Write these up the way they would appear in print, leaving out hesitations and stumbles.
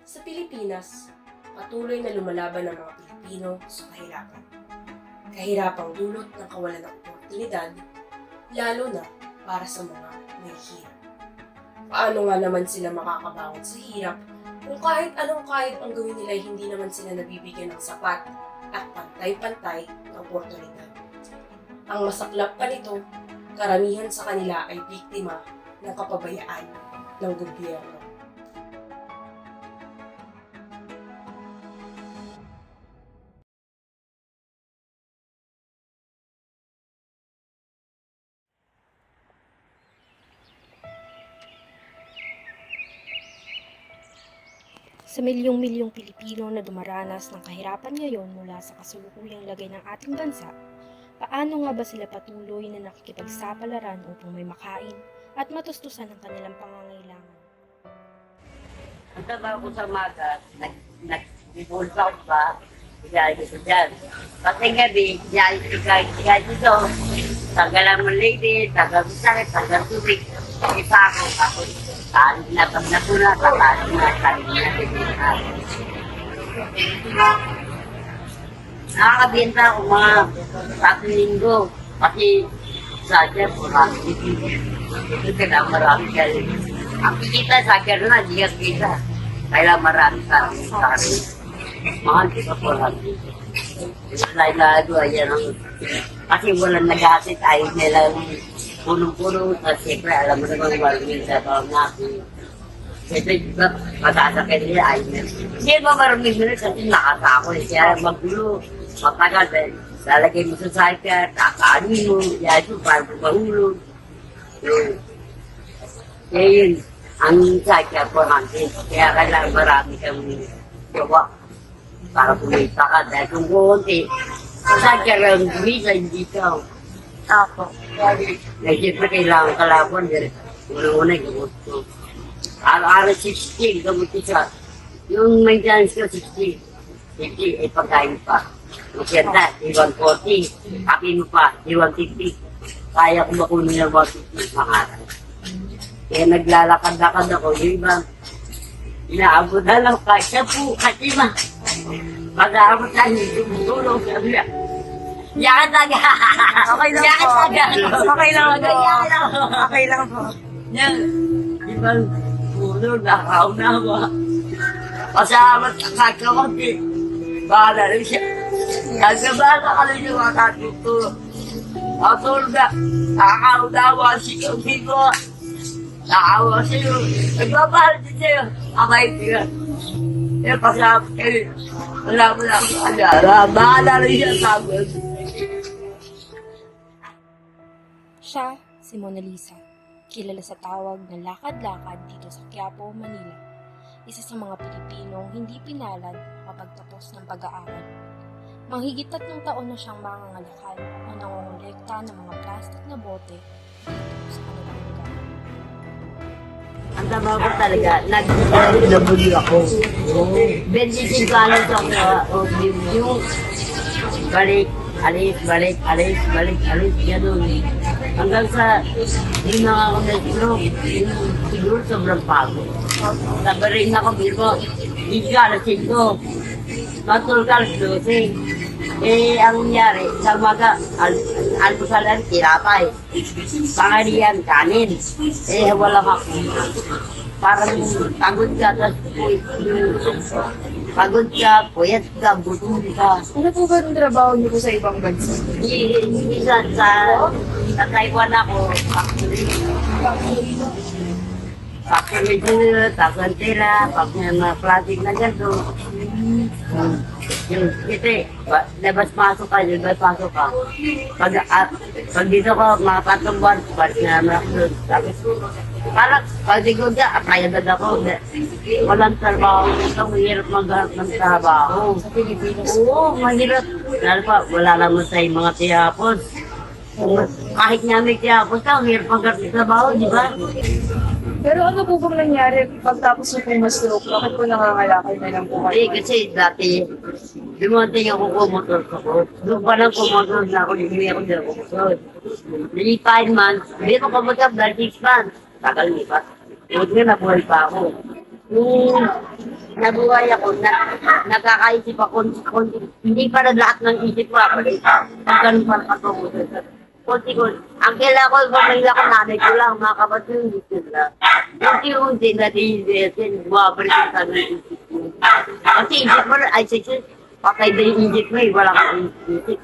Sa Pilipinas, patuloy na lumalaban ang mga Pilipino sa kahirapan. Kahirapang dulot ng kawalan ng oportunidad, lalo na para sa mga may hirap. Paano nga naman sila makakabangon sa hirap kung kahit anong kahit ang gawin nila hindi naman sila nabibigyan ng sapat at pantay-pantay na oportunidad. Ang masaklap pa nito, karamihan sa kanila ay biktima ng kapabayaan ng gobyerno. Sa milyong-milyong Pilipino na dumaranas ng kahirapan ngayon mula sa kasulukuyang lagay ng ating bansa, paano nga ba sila patuloy na nakikipagsapalaran upang may makain at matustusan ang kanilang pangangailangan? Ang trabaho ko sa maga, nag-repulsa ko pa, bigay ko dyan. Pati gabi, bigay dito, tagalan mo lady, tagal mo sakit, tagal tubig, ipa ako, napag na po na, nakakabenta ako mga 3 linggo, pati sa dyan, ito ka marami kayo. Ang kikita sa akin na, di ka kita. Kaya marami sa akin. Mahal ko po lang. Lahat ayan ang... Kasi walang nag-asit, ayaw nilang punong-puno. At siyempre, alam mo naman, maruming sa taon natin. Siyempre, diba, matasakit nila, ayaw nila. Hindi ba maruming nila kasi nakasako eh. Kaya magulo, matagal eh. Lalagay mo sa cycle, kakaanin mo, yan ito, para mahulog. Kaya yun, ang cycle po natin. Kaya kailangan marami kang gawa para kumita ka. Dahil kung kukunti, cycle ang kumita, hindi ka. Ako. Kaya siyempre kailangan kalaban. Una-una, gamot ko. Araw-araw 16, gamot ko siya. Yung maintenance ko, 60. 60, ay pagkain pa. Masyanda, 140. Kapi mo pa, 150. Kaya ko makunin ng 150 pangarap. Kaya naglalakad-lakad ako, yung iba, inaabot na lang kahit 10, kahit 5. Pag-aabot na, hindi tumutulong, sabi niya. Yakan taga! Okay lang Yakan po. taga! Okay lang po. Yakan lang! Okay lang po. Yan, di ba, tulog, nakaunawa. Pasalamat ka kahit kakunti. Bahala rin siya. Kagabahan ka rin yung mga katutulog. Katulog na, nakakaunawa siya ko. Nakawa sa'yo. Nagpapahal din sa'yo. Amay ka. Eh, pasalamat kayo. Wala mo lang kanyara. Bahala rin siya sabi. Siya, si Mona Lisa, kilala sa tawag na lakad-lakad dito sa Quiapo, Manila. Isa sa mga Pilipinong hindi pinalad makapagtapos ng pag-aaral. Manghigit 3 taon na siyang mangangalakal o nangongolekta ng mga plastic na bote dito sa kanilang lugar. Ang trabaho ko talaga, nag-nabuli ako. 25 anos ako, yung balik, alis, gano'n. Hanggang sa, hindi na ako na-stroke, siguro sobrang pagod. Sabi rin ako, biro, hindi ka alas 5, matulog ka alas 12. Eh, ang nangyari, sa umaga, alpusalan, tinapay. Pangalian, kanin. Eh, wala ako. Parang pagod ka, puyat ka, buto ka. Ano po ba yung trabaho niyo po sa ibang bansa? Minsan sa Taiwan ako, factory dinner, takantera, pag may mga plastic na gano'n. Yung ito, labas-pasok ka, labas-pasok ka. Pag dito ko, mga 3 buwan, balik na naman ako doon. Parang, pag sigod ka, kaya agad ako. Walang trabaho. Ito, mahirap maghanap ng trabaho. Sa Pilipinas? Oo, mahirap. Lalo pa, wala naman sa mga tiyapos. Kahit nga may tiyapos ka, mahirap maghanap ng trabaho, di ba? Pero ano po bang nangyari pagtapos niyo po ma-stroke? Bakit po nangangalakal na lang po Eh, kayo? kasi dati, dumating ako kumotor ko. Doon pa lang kumotor na ako, hindi ako dyan kumotor. Hindi 5 months, hindi ako kumotor, 6 months. Tagal nipa. Huwag nga nabuhay pa ako. Yung nabuhay ako, nakakaisip ako, hindi para lahat ng isip ko ako. Pag ganun pa ako. Kunti-kunti. Ang kailangan ko, pamilya ko, nanay ko lang, mga kapatid, hindi sila. Unti-unti, natiisin, bumabalik ang sa isip ko. Kasi isip mo, ay, sige, patay na yung isip mo, wala kang isip.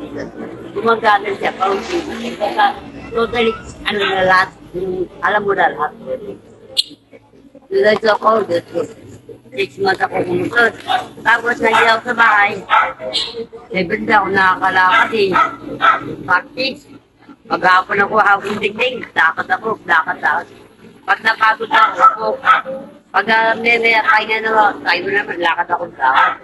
Gumagana siya, kaunti. Totally, ano na lahat, alam mo na lahat. Dito ako, 6 months ako kumusot. Tapos nandiyan ako sa bahay. Siyempre ako nakakalakad eh. Practice. Maghapon ako hapon tingting. Lakad ako, lakad. Pag napagod ako, pag may kaya na, tayo naman, lakad ako lakad.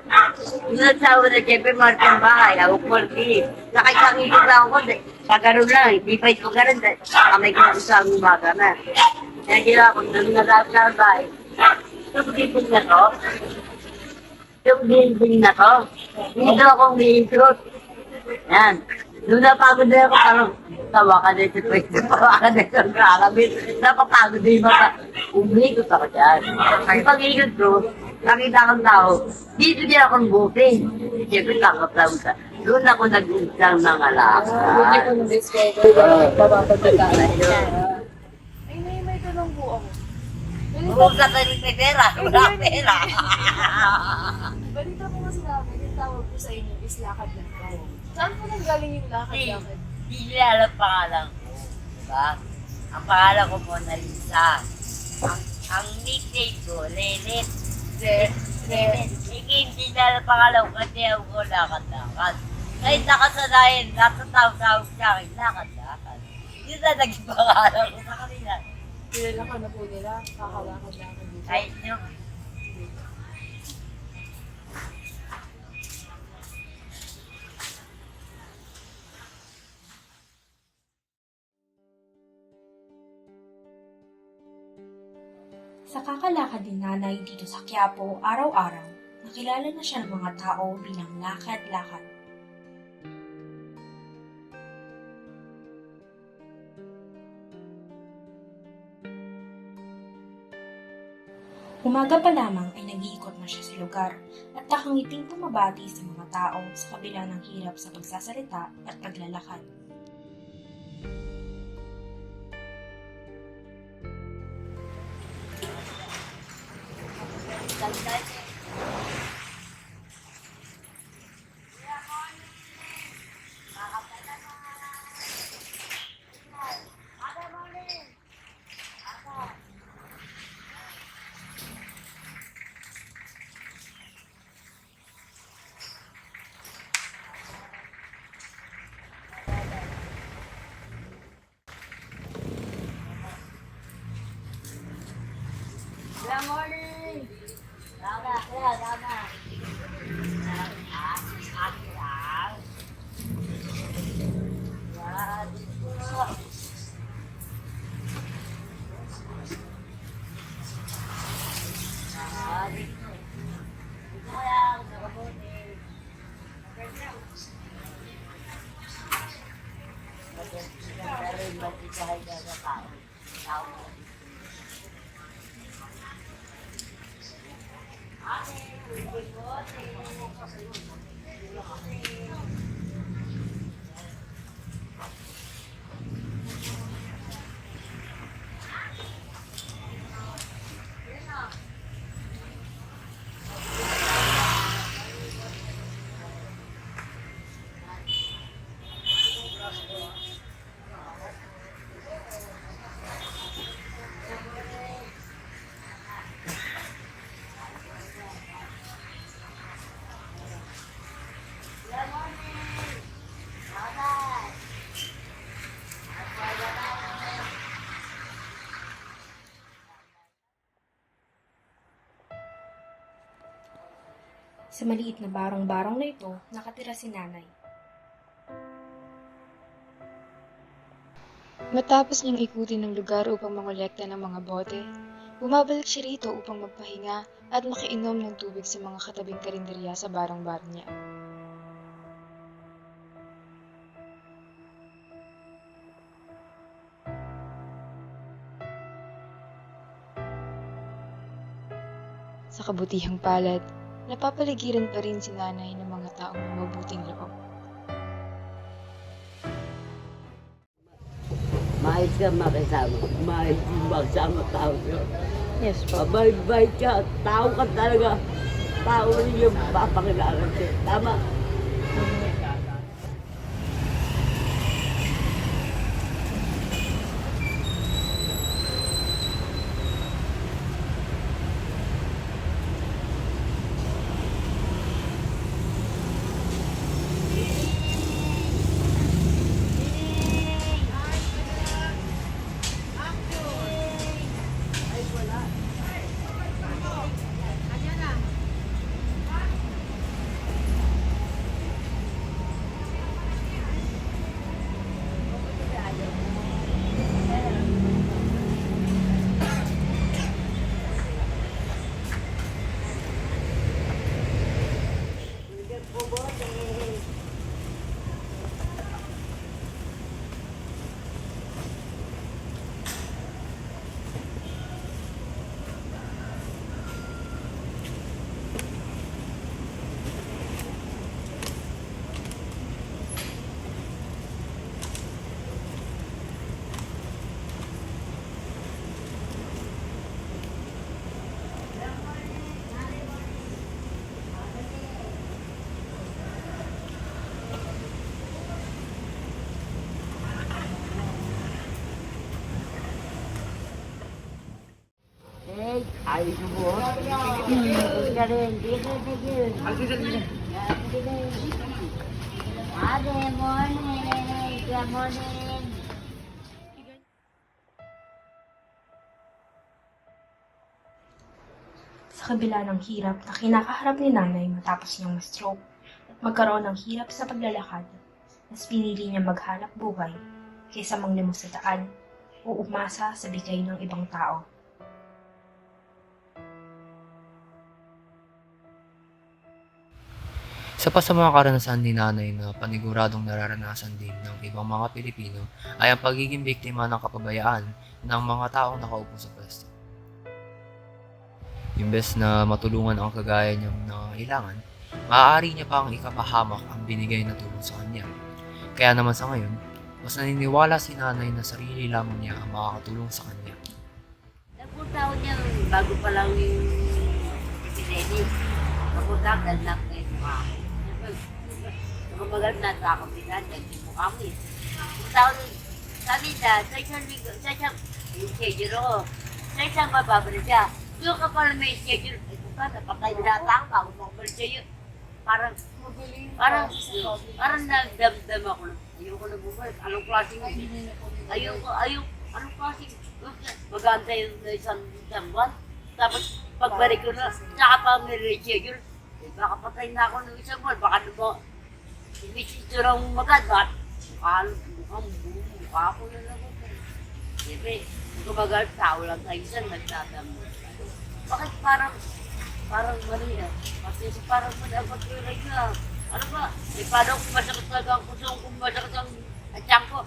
Yung nagsawa na siyempre, mahal kang bahay. Ako quality. Nakikakikot lang ako. Pag ganun lang, hindi pa ito ganun. Kamay ko sa umaga na. Kaya gila ko, doon na bahay. Yung building na to, dito akong may-intro. Yan. Doon napagod na ako, parang tawa ka dito, tawa ka dito, kakabit. Napapagod na yung mata. Umikot ako dyan. Ang pag-ikot ko, nakita kang tao, dito din akong buti. Siyempre, takot lang sa. Doon ako nag-unsang mga lakad. Buti ko na-discover, mapapagdadaan. Ay, may tanong po ako. Huwag ka tayo may pera, wala pera. Balita po kasi namin, yung tawag po sa inyo is lakad lang po. Saan po nanggaling yung lakad-lakad? Hindi nila alam pangalan ko. Diba? Ang pangalan ko Mona Lisa. Ang nickname ko, Lelet. Lelet. Hindi nila alam pangalan ko kasi ako lakad-lakad. Kahit nakasanayin, nasa tawag-tawag sa akin, lakad-lakad. Yun na naging pangalan ko sa kanila. Kilala ka na po nila, kakalakad-lakad dito. Kahit nyo. Sa kakalakad ni nanay dito sa Quiapo araw-araw, nakilala na siya ng mga tao bilang lakad-lakad. Umaga pa lamang ay nag-iikot na siya sa lugar at nakangiting tumabati sa mga tao sa kabila ng hirap sa pagsasalita at paglalakad. Good morning! Tama. Sa maliit na barong-barong na ito, nakatira si nanay. Matapos niyang ikutin ng lugar upang mangolekta ng mga bote, bumabalik siya rito upang magpahinga at makiinom ng tubig sa mga katabing karinderya sa barang-barang niya. Sa kabutihang palad, napapaligiran pa rin si nanay ng mga taong may mabuting loob. Mahal ka makisama. Mahal yung magsama tao ka. Yes po. Mabait ka. Tao ka talaga. Tao rin yung papakilala ka. Tama. Hey, ayos mo po. Ka rin. Dito. Good morning. Good morning. Sa kabila ng hirap na kinakaharap ni nanay matapos niyang ma-stroke at magkaroon ng hirap sa paglalakad, mas pinili niya maghanap buhay kaysa manglimos sa daan o umasa sa bigay ng ibang tao. Isa pa sa mga karanasan ni nanay na paniguradong nararanasan din ng ibang mga Pilipino ay ang pagiging biktima ng kapabayaan ng mga taong nakaupo sa pwesto. Imbes na matulungan ang kagaya niyang nangangailangan, maaari niya pang ikapahamak ang binigay na tulong sa kanya. Kaya naman sa ngayon, mas naniniwala si nanay na sarili lamang niya ang makakatulong sa kanya. Napunta ko niya bago pa lang yung epidemic. Napunta ko dahil lang kayo mukha ko. Kumagal na sa akong pinatag yung mukha mo eh. Punta ko nun, sabi niya, sa isang yung schedule ko. Sa isang mababalik siya. Yung ka pala may schedule. Ito ka, napatay na ata ako bago makabalik siya yun. Parang nagdamdam ako. Ayoko na bumalik. Anong klaseng anong klaseng mag-aantay yung isang buwan. Tapos pagbalik ko na, saka pa may reschedule. Eh, baka patay na ako ng isang buwan. Baka naman, hindi siturang magad. Mukha ko na lang ako. Siyempre, kumagal, tao lang tayo isang nagdadamo. Bakit parang mali ah? Kasi parang madapat yung rin na. Ano ba? Eh, paano kung masakit talaga ang puso, kung masakit ang tiyan ko?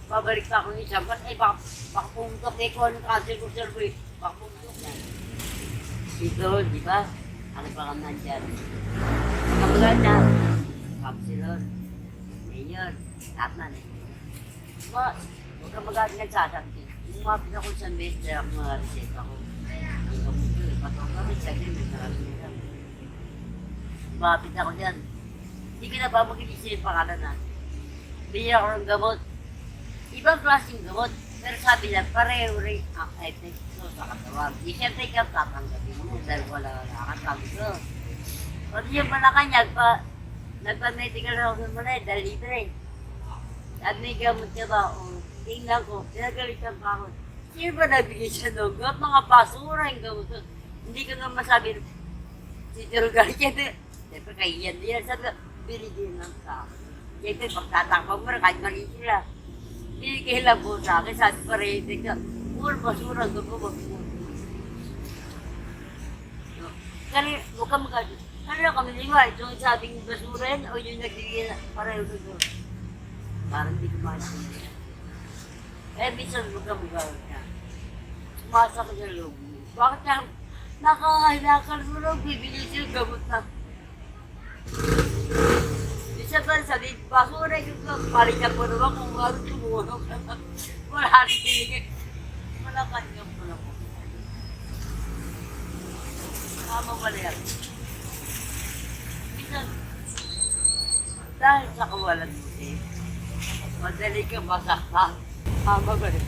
Babalik pa ako ng isang buwan. Eh, baka pumuntok eh ko ng cancer ko, sir. Baka pumuntok na. Dito, di ba? Ano pa ka nandyan? Maganda. Kapsilon. Mayor. Tatman eh. Diba? Huwag ka mag-aari nagsasanti. Umapit ako sa mesa, ang mga reseta ko. Patong kami sa akin, may maraming lang. Umapit ako dyan. Hindi ka na ba mag-inisip yung pangalan natin? Bigyan ako ng gamot. Ibang klaseng gamot. Pero sabi niya, pareho rin ang effect ko sa katawan. Di siyempre ikaw tatanggapin mo dahil wala nakatawag ko. Pati yung Malacanang, nagpa-medical ako ng Malay, dahil libre. At may gamot niya ba, o tingnan ko, pinagalitan pa ako. Sino ba nabigay siya ng gamot? Mga basura yung gamot. Hindi ko naman masabi, si Tirugal, siyempre kahiyan nila. Sabi ko, binigyan lang sa akin. Siyempre, pagtatakpag mo na, kahit mali sila. Binigay lang po sa akin, sabi pa rin, puro basura ang gamot. Kaya, huwag ka magkano. Ano lang kami liwa, yung sabing basura yan, o yung nagbigay na pareho na doon. Parang hindi ko maintindihan. Eh, minsan huwag ka magkano niya. Umasa ko sa loob mo. Bakit Nakahalakan mo lang, bibili siya ng gamot na. Isa pa sa basura yung palitan mo naman kung ano tumulong na. Wala rin binigay. Wala kanyang pala po. Tama pala yan. Minsan, dahil sa kawalan mo madali ka masaktan. Tama ba rin?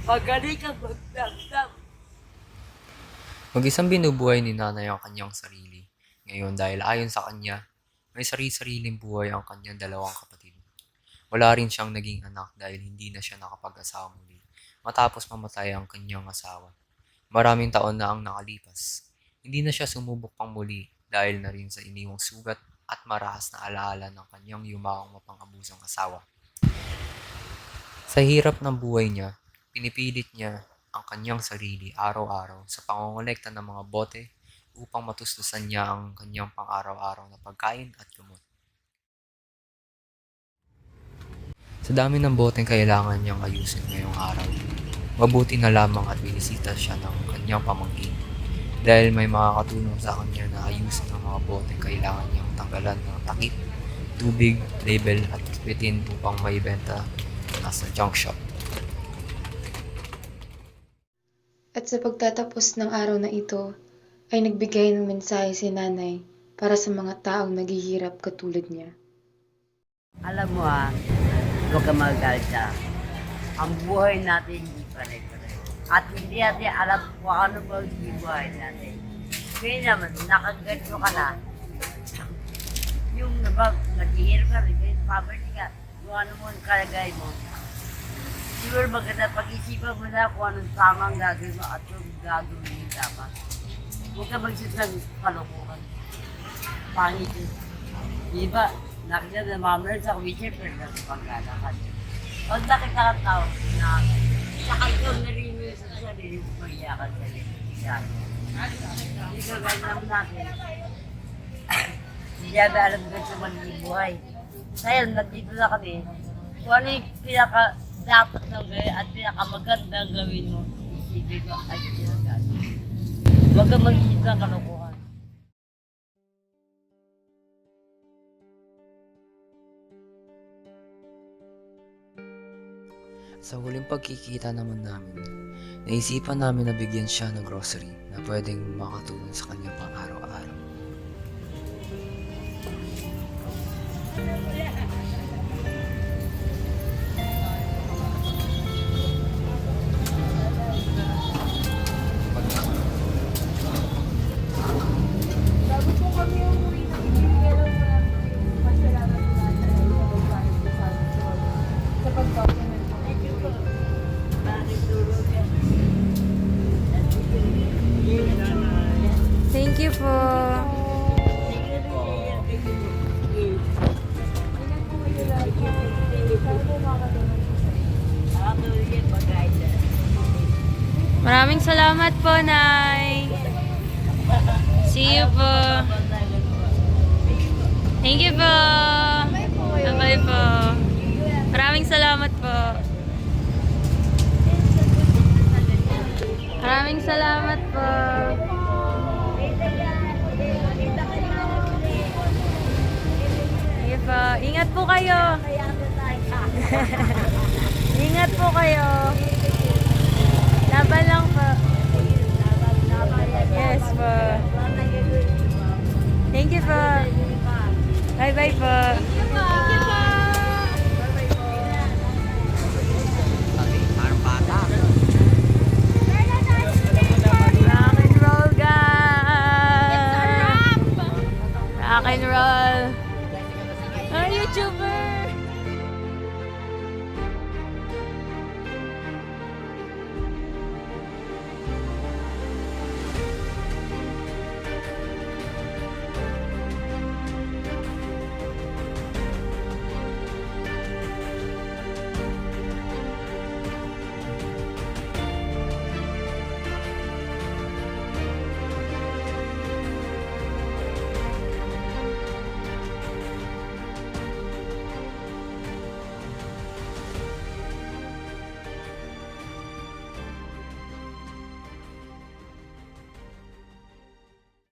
Magaling ka magdamdam. Mag-isang binubuhay ni nanay ang kanyang sarili. Ngayon dahil ayon sa kanya, may sarili-sariling buhay ang kanyang dalawang kapatid. Wala rin siyang naging anak dahil hindi na siya nakapag-asawa muli matapos mamatay ang kanyang asawa. Maraming taon na ang nakalipas. Hindi na siya sumubok pang muli dahil na rin sa iniwang sugat at marahas na alaala ng kanyang yumaong mapang-abusang asawa. Sa hirap ng buhay niya, pinipilit niya ang kanyang sarili araw-araw sa pangongolekta ng mga bote upang matustusan niya ang kanyang pang-araw-araw na pagkain at gamot. Sa dami ng boteng kailangan niyang ayusin ngayong araw, mabuti na lamang at binisita siya ng kanyang pamangkin dahil may makakatulong sa kanya na ayusin ang mga boteng kailangan niyang tanggalan ng takip, tubig, label at bitin upang maibenta nasa junk shop. At sa pagtatapos ng araw na ito, ay nagbigay ng mensahe si nanay para sa mga taong naghihirap katulad niya. Alam mo huwag ka magalit. Ang buhay natin hindi pare-pare. At hindi natin alam kung ano ba yung buhay natin. Kaya naman, nakaganto ka na. Yung naghihirap ka rin, kaya poverty ka, kung ano mo ang kalagay mo. Siguro maganda pag-isipan mo na kung anong tamang gagawin mo at yung gagawin mo dapat. Huwag ka magsasang kalokohan. Pangit yun. Diba, nakita na mamaya sa wheelchair pero nasa paglalakad. Pag nakita ka tao na saka ikaw narinig mo sa sarili mo pag-iyakan sa sarili. Hindi ka gaya naman natin. Hindi namin alam ka sa magiging buhay. Kaya nandito na kami. Kung ano yung dapat na gawin at pinakamagandang gawin mo, isipin ko ay pinagagawin. Huwag kang mag-isip ng kalokohan. Sa huling pagkikita naman namin, naisipan namin na bigyan siya ng grocery na pwedeng makatulong sa kanyang pang-araw-araw. Bago po kami umuwi ng Iloilo, pasalamat po natin sa pagkain po sa amin sa pagkakunan po. Thank you po. Ingat po kayo lagi. Sana po makakatulong po sa inyo. Maraming salamat po, Nay. See you po. Thank you po. Bye po. Maraming salamat po. Maraming salamat po. Sige po. Ingat po kayo. Ingat po kayo. Laban lang po. Yes po. Thank you po. Bye-bye po.